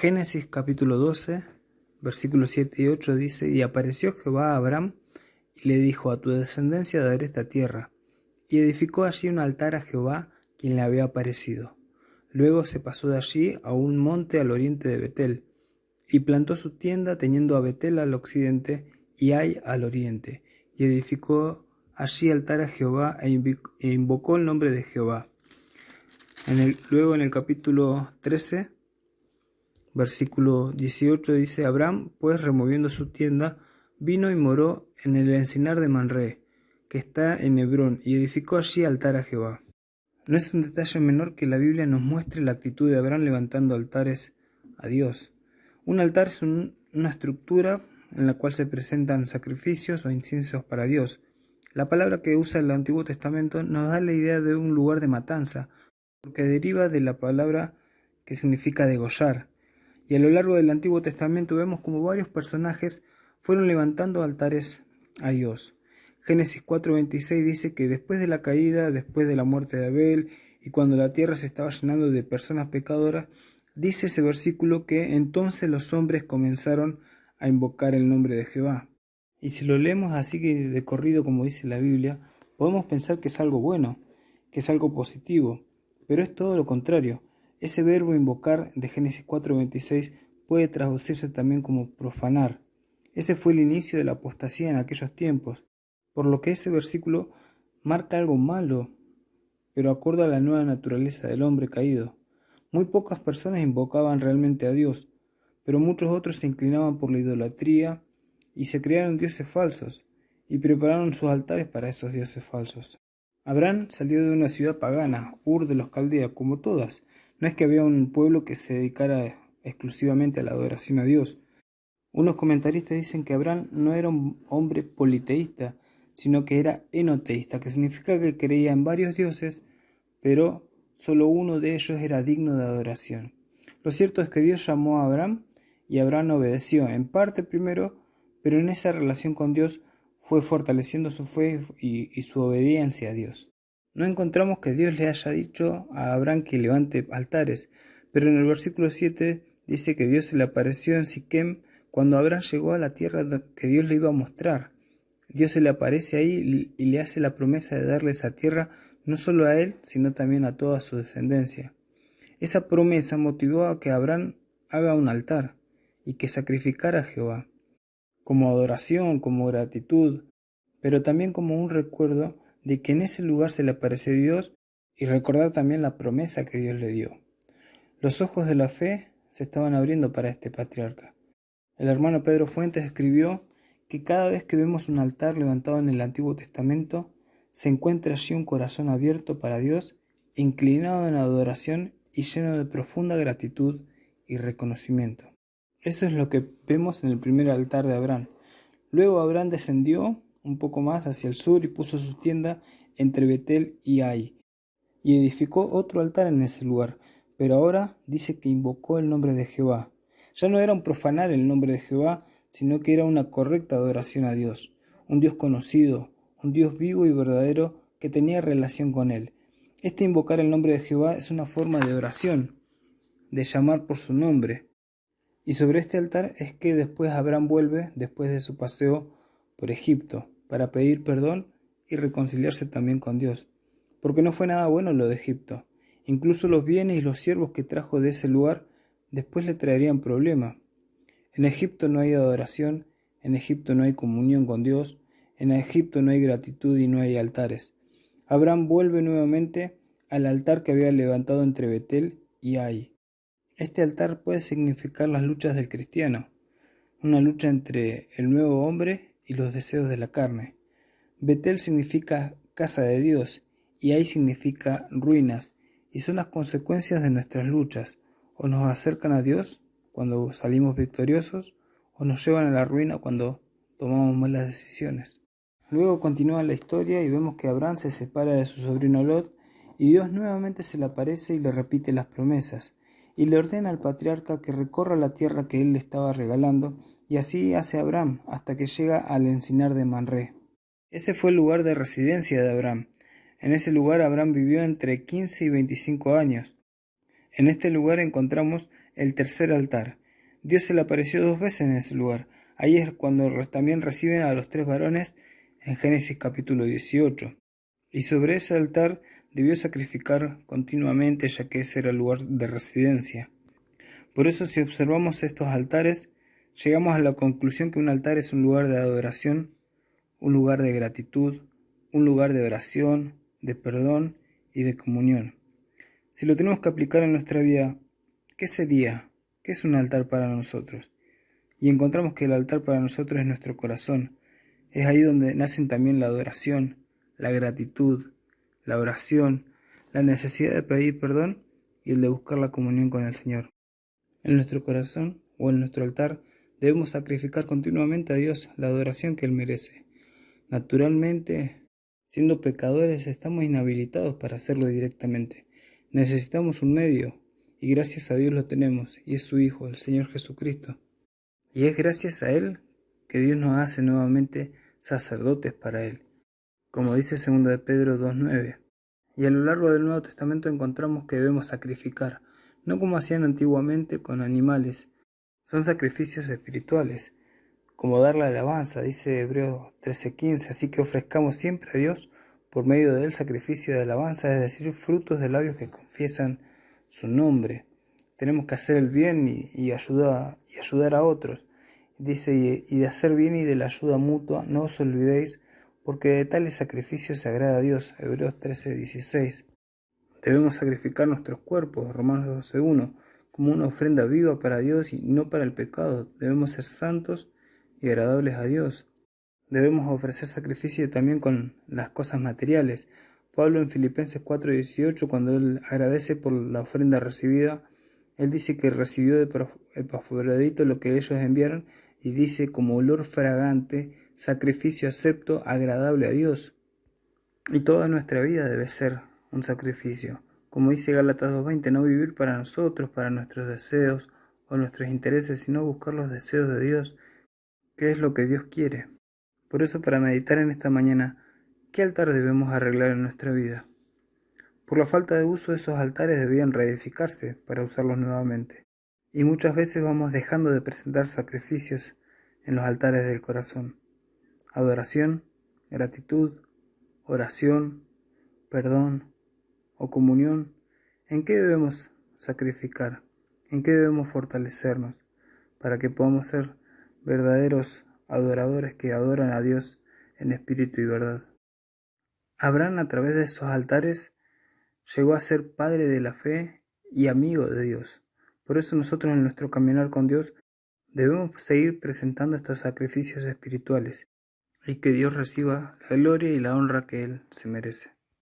Génesis capítulo 12, versículos 7 y 8 dice: Y apareció Jehová a Abraham y le dijo: A tu descendencia daré esta tierra. Y edificó allí un altar a Jehová, quien le había aparecido. Luego se pasó de allí a un monte al oriente de Betel, y plantó su tienda teniendo a Betel al occidente y Ai al oriente, y edificó allí altar a Jehová e invocó el nombre de Jehová. Luego en el capítulo 13, versículo 18 dice: Abraham, pues removiendo su tienda, vino y moró en el encinar de Manré, que está en Hebrón, y edificó allí altar a Jehová. No es un detalle menor que la Biblia nos muestre la actitud de Abraham levantando altares a Dios. Un altar es una estructura en la cual se presentan sacrificios o inciensos para Dios. La palabra que usa el Antiguo Testamento nos da la idea de un lugar de matanza, porque deriva de la palabra que significa degollar. Y a lo largo del Antiguo Testamento vemos como varios personajes fueron levantando altares a Dios. Génesis 4:26 dice que después de la caída, después de la muerte de Abel, y cuando la tierra se estaba llenando de personas pecadoras, dice ese versículo que entonces los hombres comenzaron a invocar el nombre de Jehová. Y si lo leemos así que de corrido como dice la Biblia, podemos pensar que es algo bueno, que es algo positivo, pero es todo lo contrario. Ese verbo invocar de Génesis 4:26 puede traducirse también como profanar. Ese fue el inicio de la apostasía en aquellos tiempos, por lo que ese versículo marca algo malo, pero acorde a la nueva naturaleza del hombre caído. Muy pocas personas invocaban realmente a Dios, pero muchos otros se inclinaban por la idolatría y se crearon dioses falsos, y prepararon sus altares para esos dioses falsos. Abraham salió de una ciudad pagana, Ur de los Caldeos, como todas. No es que había un pueblo que se dedicara exclusivamente a la adoración a Dios. Unos comentaristas dicen que Abraham no era un hombre politeísta, sino que era enoteísta, que significa que creía en varios dioses, pero solo uno de ellos era digno de adoración. Lo cierto es que Dios llamó a Abraham y Abraham obedeció, en parte primero, pero en esa relación con Dios fue fortaleciendo su fe y su obediencia a Dios. No encontramos que Dios le haya dicho a Abraham que levante altares, pero en el versículo 7 dice que Dios se le apareció en Siquem cuando Abraham llegó a la tierra que Dios le iba a mostrar. Dios se le aparece ahí y le hace la promesa de darle esa tierra no solo a él, sino también a toda su descendencia. Esa promesa motivó a que Abraham haga un altar y que sacrificara a Jehová, como adoración, como gratitud, pero también como un recuerdo de que en ese lugar se le apareció Dios y recordar también la promesa que Dios le dio. Los ojos de la fe se estaban abriendo para este patriarca. El hermano Pedro Fuentes escribió que cada vez que vemos un altar levantado en el Antiguo Testamento, se encuentra allí un corazón abierto para Dios, inclinado en adoración y lleno de profunda gratitud y reconocimiento. Eso es lo que vemos en el primer altar de Abraham. Luego Abraham descendió un poco más hacia el sur y puso su tienda entre Betel y Ai, y edificó otro altar en ese lugar, pero ahora dice que invocó el nombre de Jehová. Ya no era un profanar el nombre de Jehová, sino que era una correcta adoración a Dios, un Dios conocido, un Dios vivo y verdadero que tenía relación con él. Este invocar el nombre de Jehová es una forma de oración, de llamar por su nombre. Y sobre este altar es que después Abraham vuelve, después de su paseo por Egipto, para pedir perdón y reconciliarse también con Dios. Porque no fue nada bueno lo de Egipto. Incluso los bienes y los siervos que trajo de ese lugar después le traerían problemas. En Egipto no hay adoración, en Egipto no hay comunión con Dios, en Egipto no hay gratitud y no hay altares. Abraham vuelve nuevamente al altar que había levantado entre Betel y Ai. Este altar puede significar las luchas del cristiano, una lucha entre el nuevo hombre y los deseos de la carne. Betel significa casa de Dios y Ai significa ruinas, y son las consecuencias de nuestras luchas. O nos acercan a Dios cuando salimos victoriosos, o nos llevan a la ruina cuando tomamos malas decisiones. Luego continúa la historia y vemos que Abraham se separa de su sobrino Lot, y Dios nuevamente se le aparece y le repite las promesas, y le ordena al patriarca que recorra la tierra que él le estaba regalando, y así hace Abraham hasta que llega al encinar de Manré. Ese fue el lugar de residencia de Abraham. En ese lugar Abraham vivió entre 15 y 25 años. En este lugar encontramos el tercer altar. Dios se le apareció 2 veces en ese lugar. Ahí es cuando también reciben a los 3 varones en Génesis capítulo 18. Y sobre ese altar debió sacrificar continuamente, ya que ese era el lugar de residencia. Por eso, si observamos estos altares, llegamos a la conclusión que un altar es un lugar de adoración, un lugar de gratitud, un lugar de oración, de perdón y de comunión. Si lo tenemos que aplicar en nuestra vida, ¿qué sería? ¿Qué es un altar para nosotros? Y encontramos que el altar para nosotros es nuestro corazón. Es ahí donde nacen también la adoración, la gratitud, la oración, la necesidad de pedir perdón y el de buscar la comunión con el Señor. En nuestro corazón o en nuestro altar debemos sacrificar continuamente a Dios la adoración que Él merece. Naturalmente, siendo pecadores, estamos inhabilitados para hacerlo directamente. Necesitamos un medio, y gracias a Dios lo tenemos, y es su Hijo, el Señor Jesucristo. Y es gracias a Él que Dios nos hace nuevamente sacerdotes para Él, como dice 2 de Pedro 2:9. Y a lo largo del Nuevo Testamento encontramos que debemos sacrificar, no como hacían antiguamente con animales, son sacrificios espirituales, como dar la alabanza, dice Hebreos 13:15, así que ofrezcamos siempre a Dios por medio del sacrificio de alabanza, es decir, frutos de labios que confiesan su nombre. Tenemos que hacer el bien y ayudar a otros. Dice, y de hacer bien y de la ayuda mutua, no os olvidéis, porque de tales sacrificios se agrada a Dios. Hebreos 13:16. Debemos sacrificar nuestros cuerpos, Romanos 12:1, como una ofrenda viva para Dios y no para el pecado. Debemos ser santos y agradables a Dios. Debemos ofrecer sacrificio también con las cosas materiales. Pablo en Filipenses 4:18, cuando él agradece por la ofrenda recibida, él dice que recibió de Epafrodito lo que ellos enviaron y dice como olor fragante, sacrificio acepto, agradable a Dios. Y toda nuestra vida debe ser un sacrificio. Como dice Gálatas 2:20, no vivir para nosotros, para nuestros deseos o nuestros intereses, sino buscar los deseos de Dios, que es lo que Dios quiere. Por eso, para meditar en esta mañana, ¿qué altar debemos arreglar en nuestra vida? Por la falta de uso, esos altares debían reedificarse para usarlos nuevamente. Y muchas veces vamos dejando de presentar sacrificios en los altares del corazón. Adoración, gratitud, oración, perdón o comunión. ¿En qué debemos sacrificar? ¿En qué debemos fortalecernos para que podamos ser verdaderos adoradores que adoran a Dios en espíritu y verdad? Abraham, a través de esos altares, llegó a ser padre de la fe y amigo de Dios. Por eso nosotros en nuestro caminar con Dios debemos seguir presentando estos sacrificios espirituales y que Dios reciba la gloria y la honra que Él se merece.